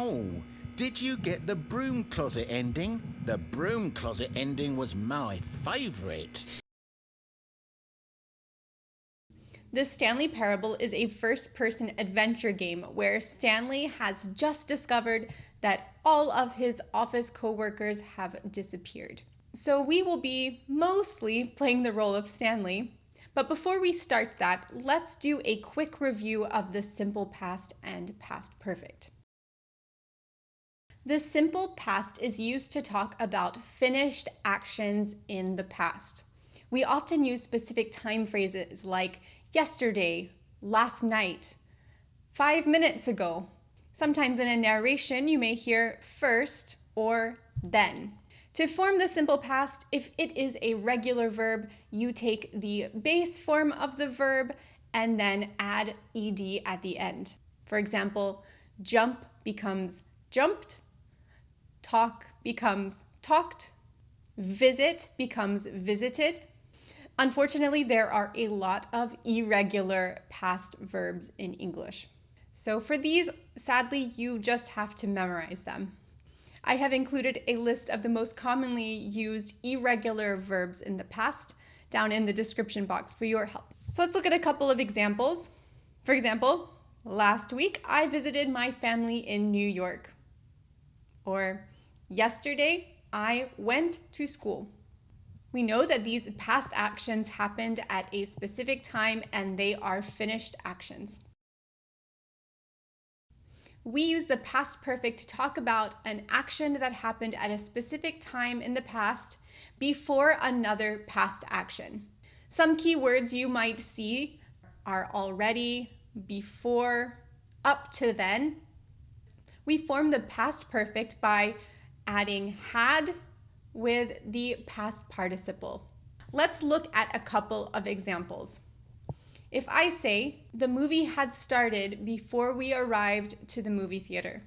Oh, did you get the broom closet ending? The broom closet ending was my favorite. The Stanley Parable is a first-person adventure game where Stanley has just discovered that all of his office coworkers have disappeared. So we will be mostly playing the role of Stanley. But before we start that, let's do a quick review of the simple past and past perfect. The simple past is used to talk about finished actions in the past. We often use specific time phrases like yesterday, last night, 5 minutes ago. Sometimes in a narration, you may hear first or then. To form the simple past, if it is a regular verb, you take the base form of the verb and then add ed at the end. For example, jump becomes jumped, talk becomes talked, visit becomes visited. Unfortunately, there are a lot of irregular past verbs in English. So for these, sadly, you just have to memorize them. I have included a list of the most commonly used irregular verbs in the past down in the description box for your help. So let's look at a couple of examples. For example, last week I visited my family in New York. Or yesterday I went to school. We know that these past actions happened at a specific time and they are finished actions. We use the past perfect to talk about an action that happened at a specific time in the past before another past action. Some key words you might see are already, before, up to then. We form the past perfect by adding had with the past participle. Let's look at a couple of examples. If I say, the movie had started before we arrived to the movie theater,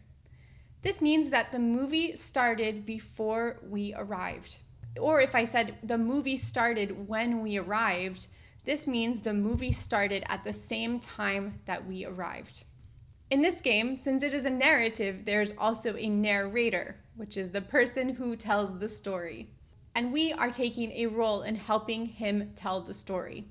this means that the movie started before we arrived. Or if I said, the movie started when we arrived, this means the movie started at the same time that we arrived. In this game, since it is a narrative, there's also a narrator, which is the person who tells the story. And we are taking a role in helping him tell the story.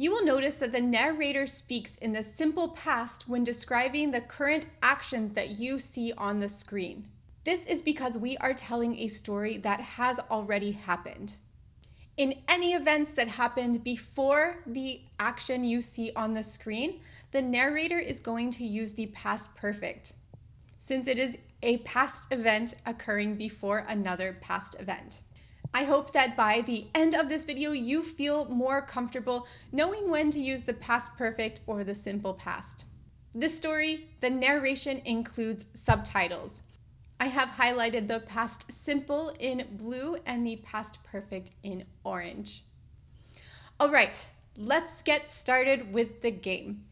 You will notice that the narrator speaks in the simple past when describing the current actions that you see on the screen. This is because we are telling a story that has already happened. In any events that happened before the action you see on the screen, the narrator is going to use the past perfect, since it is a past event occurring before another past event. I hope that by the end of this video, you feel more comfortable knowing when to use the past perfect or the simple past. This story, the narration includes subtitles. I have highlighted the past simple in blue and the past perfect in orange. All right, let's get started with the game.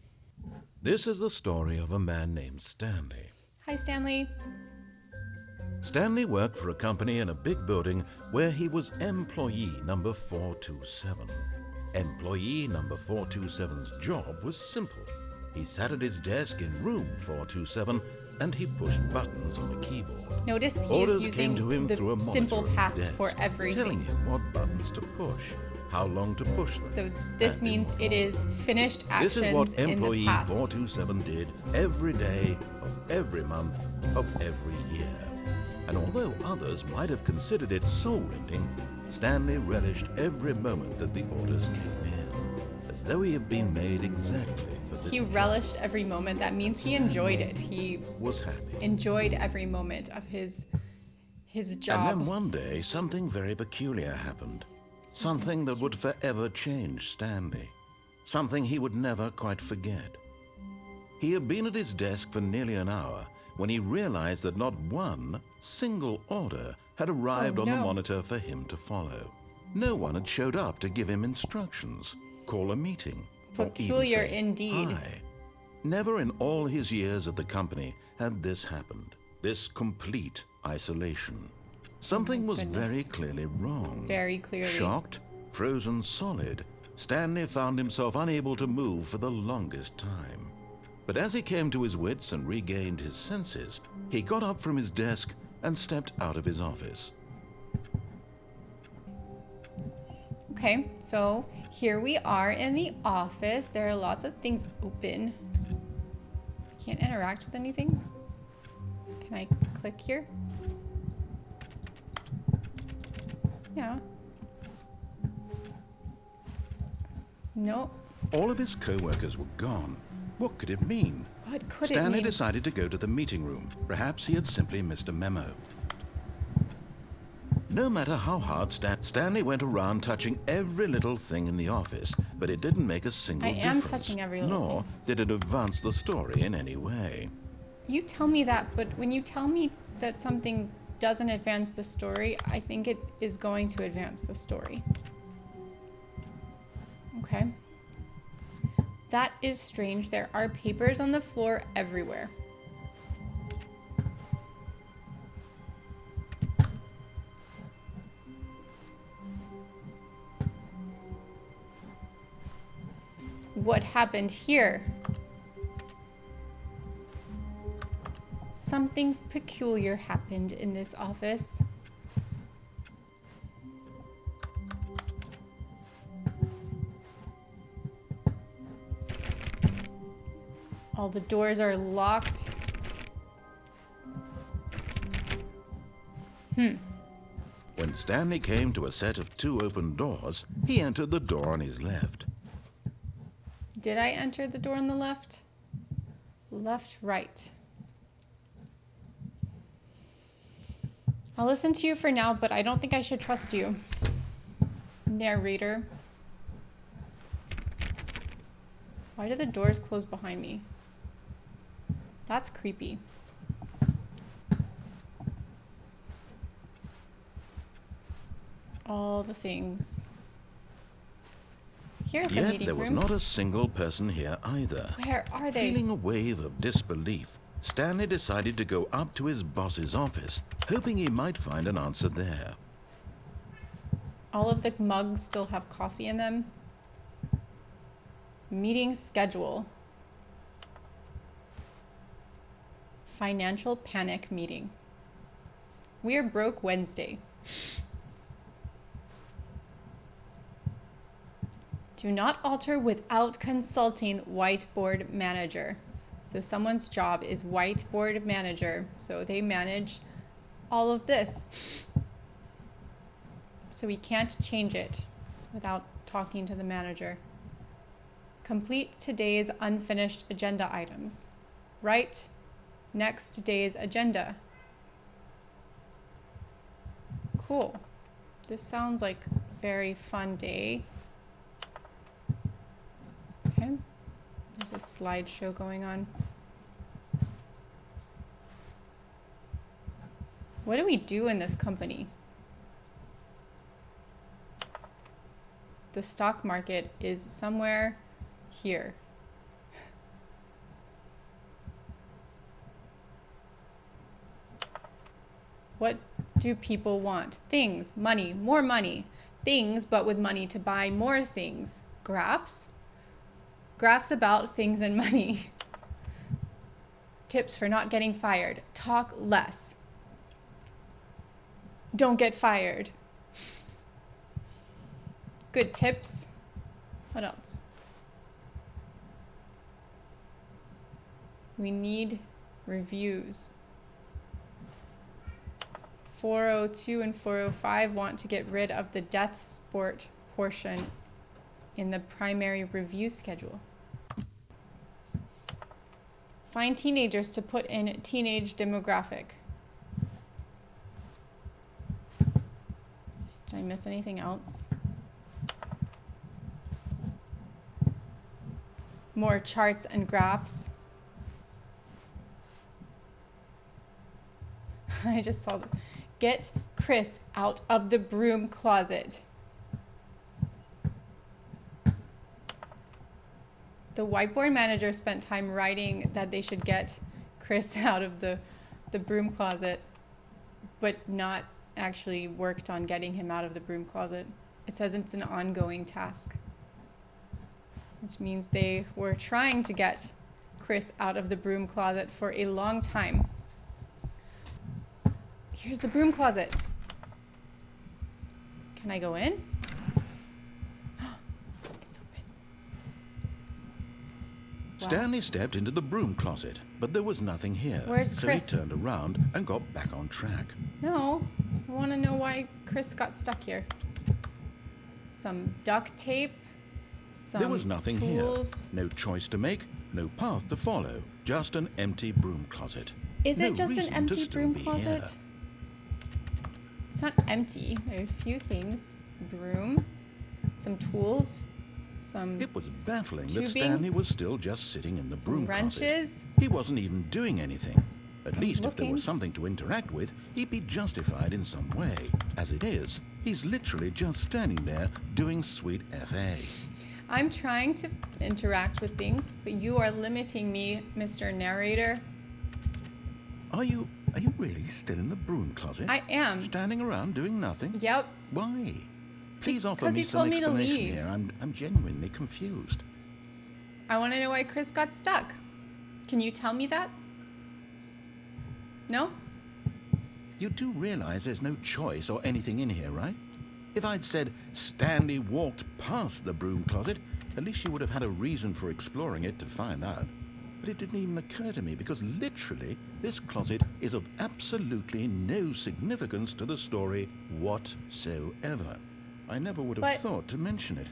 This is the story of a man named Stanley. Hi, Stanley. Stanley worked for a company in a big building where he was employee number 427. Employee number 427's job was simple. He sat at his desk in room 427 and he pushed buttons on a keyboard. Notice he Orders is using came to him through a the monitor simple on the past desk, for everything. telling him what buttons to push, how long to push them. So this and means it is finished actions This is what in the employee past. 427 did every day of every month of every year. And although others might have considered it soul-rending, Stanley relished every moment that the orders came in, as though he had been made exactly for this He job. relished every moment. That means he enjoyed it. Stanley He was happy. enjoyed every moment of his job. And then one day, something very peculiar happened. Something that would forever change Stanley. Something he would never quite forget. He had been at his desk for nearly an hour when he realized that not one single order had arrived on the monitor for him to follow. No one had showed up to give him instructions, call a meeting, Peculiar or even say indeed. hi. Never in all his years at the company had this happened, this complete isolation. Something was goodness. very clearly wrong. Very clearly. Shocked, frozen solid, Stanley found himself unable to move for the longest time. But as he came to his wits and regained his senses, he got up from his desk and stepped out of his office. Okay, so here we are in the office. There are lots of things open. I can't interact with anything. Can I click here? Yeah. No. All of his co-workers were gone. What could it mean? What could Stanley it mean? decided to go to the meeting room. Perhaps he had simply missed a memo. No matter how hard Stanley went around touching every little thing in the office, but it didn't make a single difference. I am touching every little Nor thing. did it advance the story in any way. You tell me that, but when you tell me that something doesn't advance the story, I think it is going to advance the story. Okay. That is strange. There are papers on the floor everywhere. What happened here? Something peculiar happened in this office. All the doors are locked. When Stanley came to a set of 2 open doors, he entered the door on his left. Did I enter the door on the left? Left, right. I'll listen to you for now, but I don't think I should trust you. Narrator. Why do the doors close behind me? That's creepy. All the things. Here's the Yet meeting there was room. not a single person here either. Where are they? Feeling a wave of disbelief, Stanley decided to go up to his boss's office, hoping he might find an answer there. All of the mugs still have coffee in them. Meeting schedule. Financial panic meeting. We're broke Wednesday. Do not alter without consulting whiteboard manager. So someone's job is whiteboard manager. So they manage all of this. So we can't change it without talking to the manager. Complete today's unfinished agenda items. Write next day's agenda. Cool. This sounds like a very fun day. Okay. There's a slideshow going on. What do we do in this company? The stock market is somewhere here. What do people want? Things, money, more money. Things, but with money to buy more things. Graphs? Graphs about things and money. Tips for not getting fired. Talk less. Don't get fired. Good tips. What else? We need reviews. 402 and 405 want to get rid of the death sport portion in the primary review schedule. Find teenagers to put in teenage demographic. Did I miss anything else? More charts and graphs. I just saw this. Get Chris out of the broom closet. The whiteboard manager spent time writing that they should get Chris out of the broom closet, but not actually worked on getting him out of the broom closet. It says it's an ongoing task, which means they were trying to get Chris out of the broom closet for a long time. Here's the broom closet. Can I go in? It's open. Wow. Stanley stepped into the broom closet, but there was nothing here. Where's so Chris? he turned around and got back on track. No, I want to know why Chris got stuck here. Some duct tape. There was nothing tools. here. No choice to make, no path to follow. Just an empty broom closet. Is No it just an reason to empty still broom be closet? here. It's not empty. There are a few things. Broom, some tools, some It was baffling tubing, that Stanley was still just sitting in the some broom wrenches. closet. He wasn't even doing anything. At least if there looking. was something to interact with, he'd be justified in some way. As it is, he's literally just standing there doing sweet FA. I'm trying to interact with things, but you are limiting me, Mr. Narrator. Are you really still in the broom closet? I am. Standing around doing nothing? Yep. Why? Please offer Because me you some told me to explanation leave. here. I'm genuinely confused. I want to know why Chris got stuck. Can you tell me that? No? You do realize there's no choice or anything in here, right? If I'd said Stanley walked past the broom closet, at least you would have had a reason for exploring it to find out. But it didn't even occur to me because literally this closet is of absolutely no significance to the story whatsoever. I never would have thought to mention it.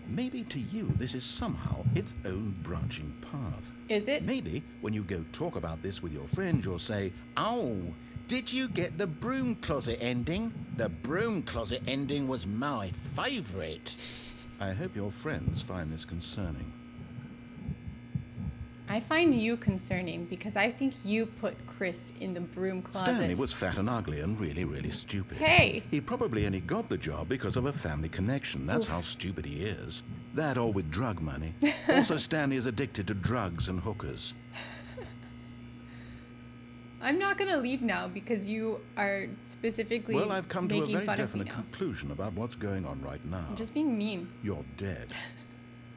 Maybe to you this is somehow its own branching path. Is it? Maybe when you go talk about this with your friends, you'll say, Oh, did you get the broom closet ending? The broom closet ending was my favourite. I hope your friends find this concerning. I find you concerning because I think you put Chris in the broom closet. Stanley was fat and ugly and really, really stupid. Hey! He probably only got the job because of a family connection. That's how stupid he is. That or with drug money. Also, Stanley is addicted to drugs and hookers. I'm not going to leave now because you are specifically Well, I've come to a making very fun of me definite now. conclusion about what's going on right now. I'm just being mean. You're dead.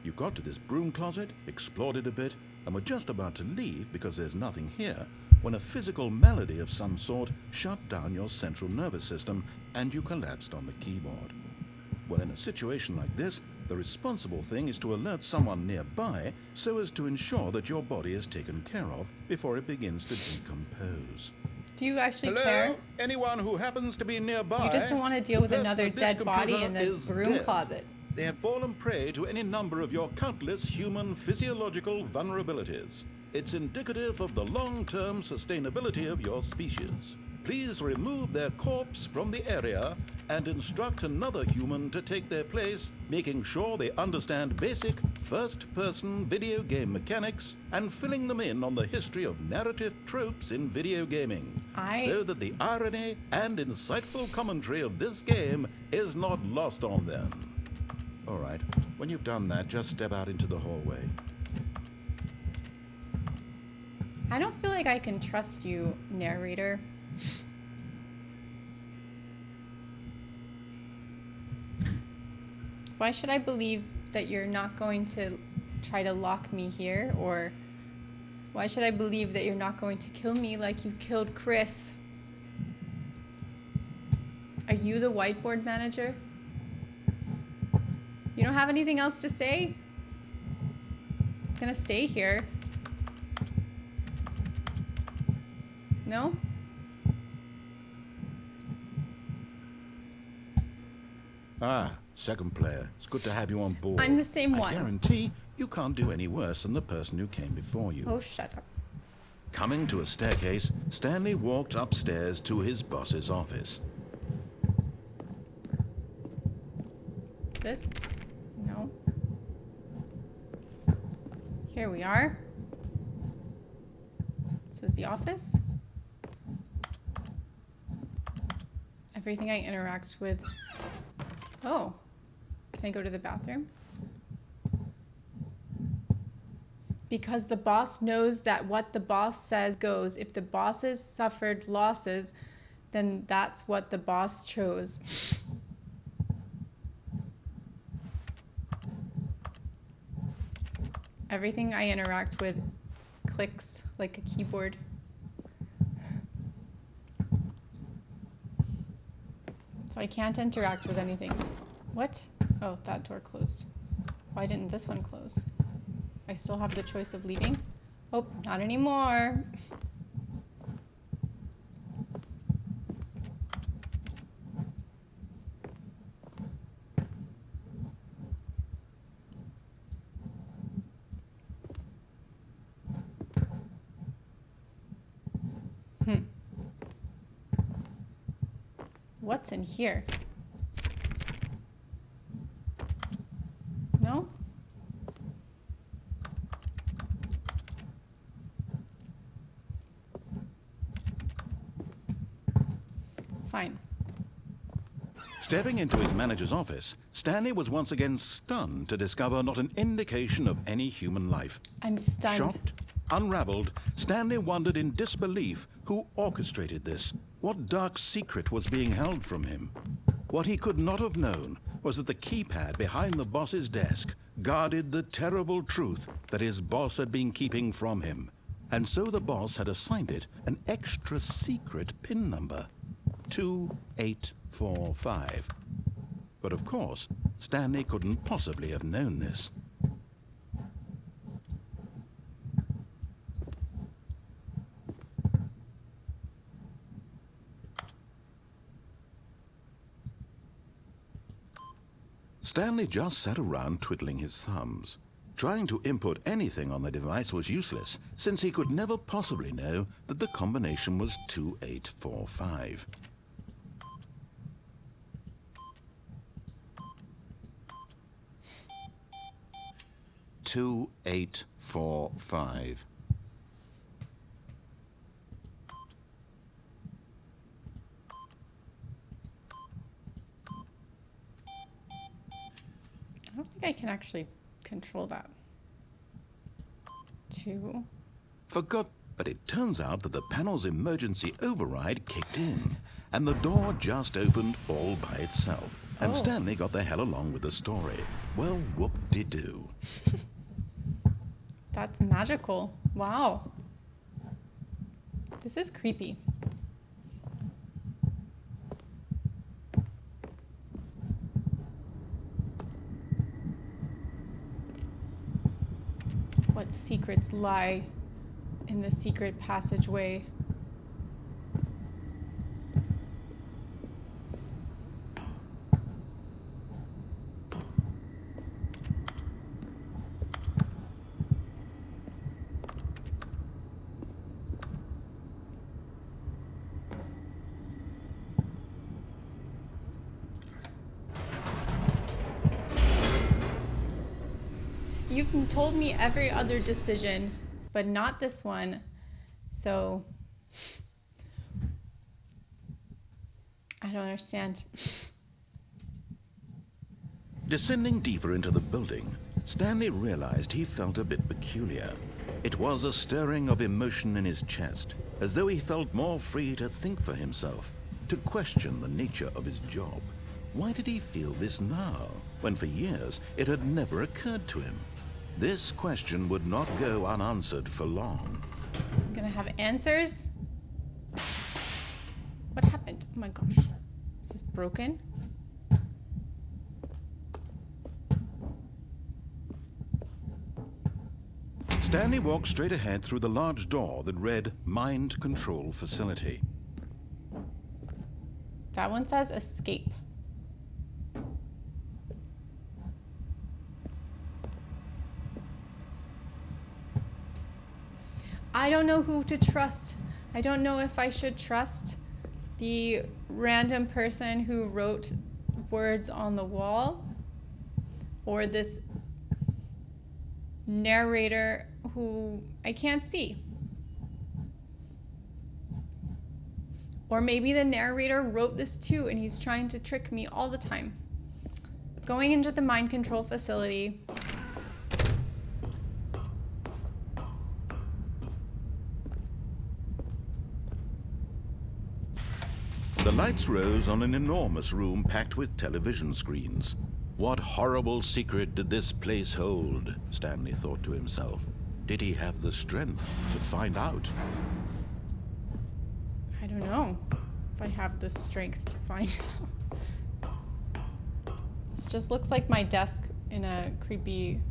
You got to this broom closet, explored it a bit, and were just about to leave because there's nothing here when a physical malady of some sort shut down your central nervous system and you collapsed on the keyboard. Well, in a situation like this, the responsible thing is to alert someone nearby so as to ensure that your body is taken care of before it begins to decompose. Do you actually Hello? care? Anyone who happens to be nearby? You just don't want to deal with This- another this dead body computer in the is broom dead. closet. They have fallen prey to any number of your countless human physiological vulnerabilities. It's indicative of the long-term sustainability of your species. Please remove their corpse from the area and instruct another human to take their place, making sure they understand basic first-person video game mechanics and filling them in on the history of narrative tropes in video gaming, so that the irony and insightful commentary of this game is not lost on them. All right, when you've done that, just step out into the hallway. I don't feel like I can trust you, narrator. Why should I believe that you're not going to try to lock me here? Or why should I believe that you're not going to kill me like you killed Chris? Are you the whiteboard manager? You don't have anything else to say? I'm gonna stay here. No? Ah, second player. It's good to have you on board. I'm the same I one. guarantee you can't do any worse than the person who came before you. Oh, shut up. Coming to a staircase, Stanley walked upstairs to his boss's office. This? No. Here we are. This is the office. Everything I interact with. Oh. Can I go to the bathroom? Because the boss knows that what the boss says goes. If the bosses suffered losses, then that's what the boss chose. Everything I interact with clicks like a keyboard. So I can't interact with anything. What? Oh, that door closed. Why didn't this one close? I still have the choice of leaving? Oh, not anymore. What's in here? No? Fine. Stepping into his manager's office, Stanley was once again stunned to discover not an indication of any human life. I'm stunned. Shocked, unraveled, Stanley wondered in disbelief who orchestrated this. What dark secret was being held from him? What he could not have known was that the keypad behind the boss's desk guarded the terrible truth that his boss had been keeping from him. And so the boss had assigned it an extra secret PIN number, 2845. But of course, Stanley couldn't possibly have known this. Stanley just sat around twiddling his thumbs. Trying to input anything on the device was useless, since he could never possibly know that the combination was 2845. Two, 8, 4, 5. I don't think I can actually control that. 2. Forgot, but it turns out that the panel's emergency override kicked in, and the door just opened all by itself. And Oh. Stanley got the hell along with the story. Well, whoop-de-doo. That's magical. Wow. This is creepy. What secrets lie in the secret passageway? You've told me every other decision, but not this one. So I don't understand. Descending deeper into the building, Stanley realized he felt a bit peculiar. It was a stirring of emotion in his chest, as though he felt more free to think for himself, to question the nature of his job. Why did he feel this now, when for years it had never occurred to him? This question would not go unanswered for long. I'm gonna have answers. What happened? Oh my gosh. Is this broken? Stanley walked straight ahead through the large door that read Mind Control Facility. That one says escape. I don't know who to trust. I don't know if I should trust the random person who wrote words on the wall or this narrator who I can't see. Or maybe the narrator wrote this too and he's trying to trick me all the time. Going into the mind control facility. The lights rose on an enormous room packed with television screens. What horrible secret did this place hold? Stanley thought to himself. Did he have the strength to find out? I don't know if I have the strength to find out. This just looks like my desk in a creepy...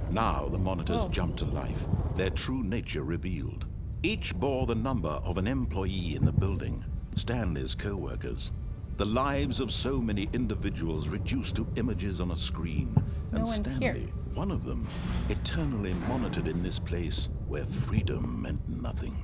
Now the monitors jumped to life, their true nature revealed. Each bore the number of an employee in the building, Stanley's co-workers. The lives of so many individuals reduced to images on a screen. No And one's Stanley, here. one of them, eternally monitored in this place where freedom meant nothing.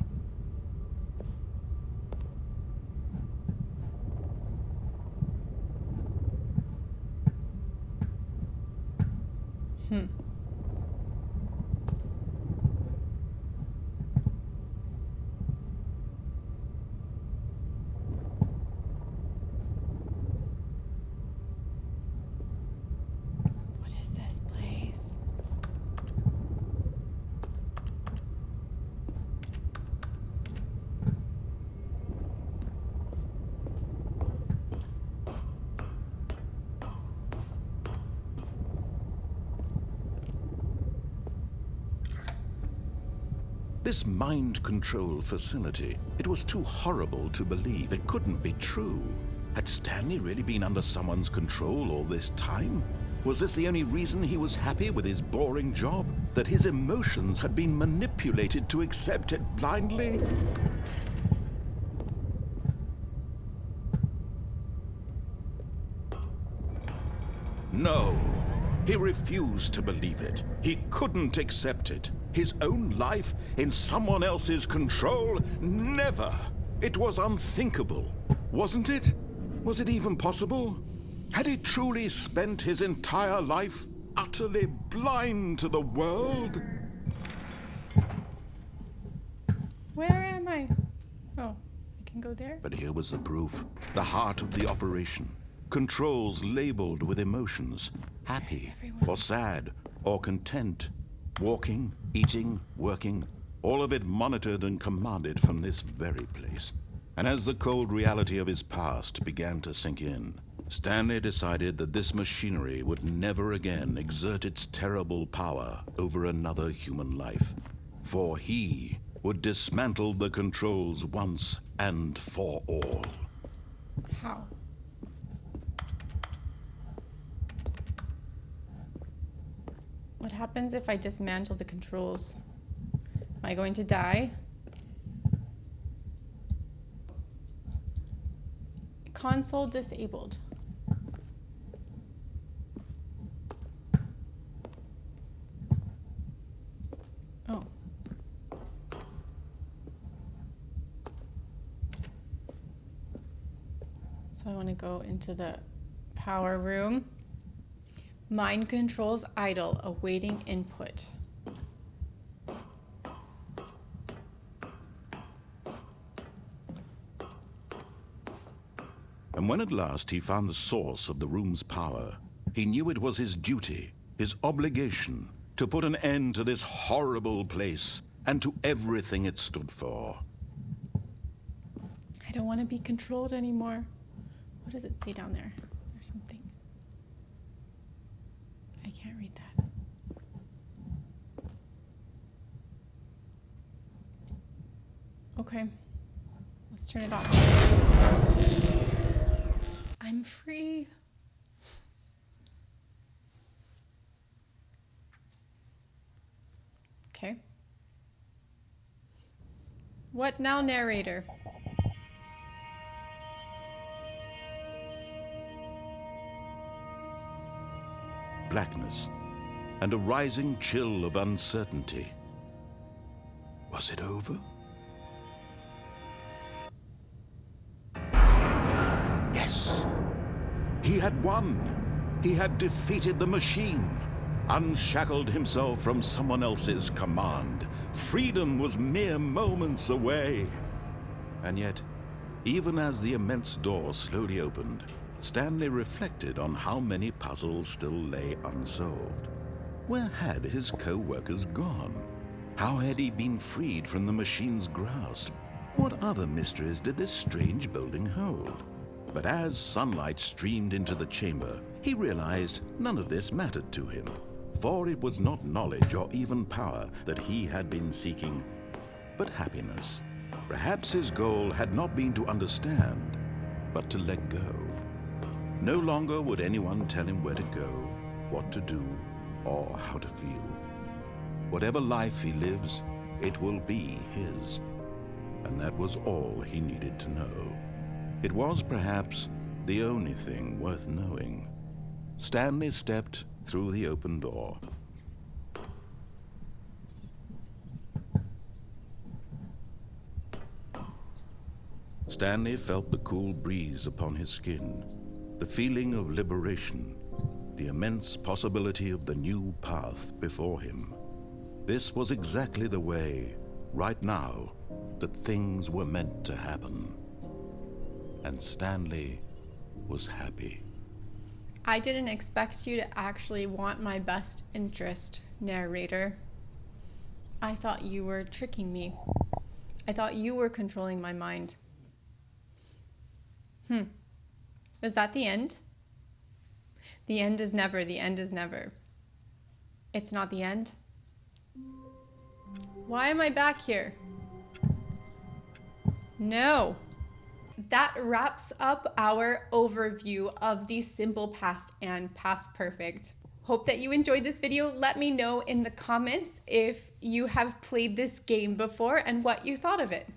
What is this place? This mind control facility, it was too horrible to believe. It couldn't be true. Had Stanley really been under someone's control all this time? Was this the only reason he was happy with his boring job? That his emotions had been manipulated to accept it blindly? No. He refused to believe it. He couldn't accept it. His own life in someone else's control? Never! It was unthinkable. Wasn't it? Was it even possible? Had he truly spent his entire life utterly blind to the world? Where am I? Oh, I can go there? But here was the proof. The heart of the operation. Controls labeled with emotions. Happy, everyone? or sad, or content. Walking, eating, working. All of it monitored and commanded from this very place. And as the cold reality of his past began to sink in, Stanley decided that this machinery would never again exert its terrible power over another human life. For he would dismantle the controls once and for all. How? What happens if I dismantle the controls? Am I going to die? Console disabled. Oh. So I want to go into the power room. Mind controls idle, awaiting input. And when at last he found the source of the room's power, he knew it was his duty, his obligation, to put an end to this horrible place and to everything it stood for. I don't want to be controlled anymore. What does it say down there? There's something. I can't read that. Okay. Let's turn it off. I'm free. Okay. What now, narrator? Blackness and a rising chill of uncertainty. Was it over? Yes. He had won. He had defeated the machine, unshackled himself from someone else's command. Freedom was mere moments away. And yet, even as the immense door slowly opened, Stanley reflected on how many puzzles still lay unsolved. Where had his co-workers gone? How had he been freed from the machine's grasp? What other mysteries did this strange building hold? But as sunlight streamed into the chamber, He realized none of this mattered to him, for it was not knowledge or even power that he had been seeking, but happiness. Perhaps his goal had not been to understand, but to let go. No longer would anyone tell him where to go, what to do, or how to feel. Whatever life he lives, it will be his. And that was all he needed to know. It was perhaps the only thing worth knowing. Stanley stepped through the open door. Stanley felt the cool breeze upon his skin, the feeling of liberation, the immense possibility of the new path before him. This was exactly the way, right now, that things were meant to happen. And Stanley was happy. I didn't expect you to actually want my best interest, narrator. I thought you were tricking me. I thought you were controlling my mind. Was that the end? The end is never, the end is never. It's not the end? Why am I back here? No. That wraps up our overview of the simple past and past perfect. Hope that you enjoyed this video. Let me know in the comments if you have played this game before and what you thought of it.